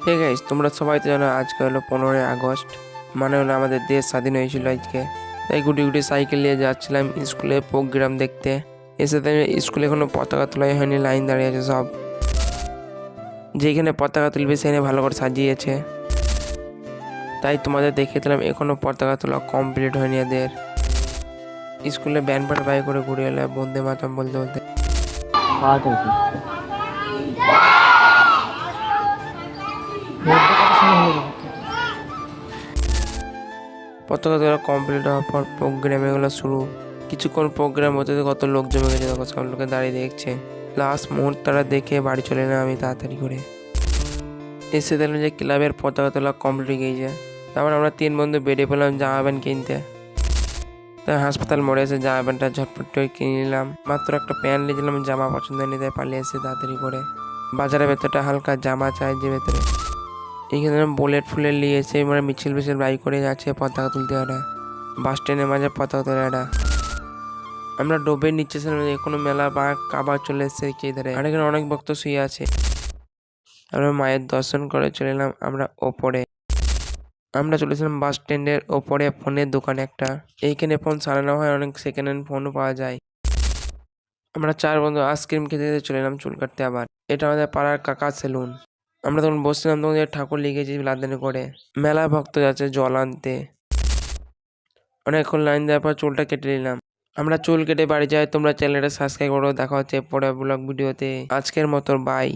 Hey guys, তোমরা সবাই তো জানো আজকে হলো 15ই আগস্ট। মানে হলো আমাদের দেশ স্বাধীন হয়েছিল আজকে। তাই গুটি গুটি সাইকেল নিয়ে যাচ্ছিলাম স্কুলে প্রোগ্রাম দেখতে। এসে তাই স্কুলে এখনো পতাকা তোলাই হয়নি, লাইন দাঁড়িয়ে আছে সব। যেখানে পতাকা তুলবে সেখানে ভালো করে সাজিয়েছে। তাই তোমাদের দেখিয়ে দিলাম এখনো পতাকা তোলা কমপ্লিট হয়নি এদের। স্কুলে ব্যান্ড পাটা বাই করে ঘুরে এলো বন্দে মাতরম বলতে বলতে। পতাকা তোলা কমপ্লিট হওয়ার পর প্রোগ্রাম এগুলো শুরু। কিছুক্ষণ প্রোগ্রাম হতে কত লোক জমে গেছে, তখন সব লোকে দাঁড়িয়ে দেখছে। লাস্ট মুহূর্তটা দেখে বাড়ি চলে এলাম আমি তাড়াতাড়ি করে। এসে দেখলাম যে ক্লাবের পতাকা তোলা কমপ্লিট হয়ে গিয়েছে। তারপর আমরা 3 বন্ধু বেরিয়ে পড়লাম জামা প্যান্ট কিনতে। তাই হাসপাতাল মোড়ে এসে জামা প্যান্টটা ঝটপট করে কিনে নিলাম। মাত্র একটা প্যান্ট নিয়েছিলাম, জামা পছন্দ হয়নি তাই পালিয়ে এসে তাড়াতাড়ি করে। বাজারের ভেতরটা হালকা জামা চাই যে ভেতরে। এইখানে বুলেট ফুলেট নিয়ে এসে মানে মিছিল বাইক করে যাচ্ছে পতাকা তুলতে। ওরা বাস স্ট্যান্ডের মাঝে পতাকা তোলা এটা। আমরা ডোবের নিচে ছিলাম, কোনো মেলা বা কাবার চলে এসেছে কে ধরে। আর এখানে অনেক ভক্ত শুয়ে আছে। আমরা মায়ের দর্শন করে চলে এলাম আমরা ওপরে। আমরা চলেছিলাম বাস স্ট্যান্ডের ওপরে ফোনের দোকান একটা। এইখানে ফোন সারানো হয়, অনেক সেকেন্ড হ্যান্ড ফোনও পাওয়া যায়। আমরা 4 বন্ধু আইসক্রিম খেতে খেতে চলে এলাম চুল কাটতে আবার। এটা আমাদের পাড়ার কাকা সেলুন। আমরা তখন বসছিলাম, তখন ঠাকুর লিখেছি লাদেনে করে। মেলায় ভক্ত যাচ্ছে জল আনতে। অনেকক্ষণ লাইন দেওয়ার পর চুলটা কেটে নিলাম। আমরা চুল কেটে বাড়ি যাই। তোমরা চ্যানেলটা সাবস্ক্রাইব করো। দেখা হচ্ছে পরের ব্লগ ভিডিওতে। আজকের মতো বাই।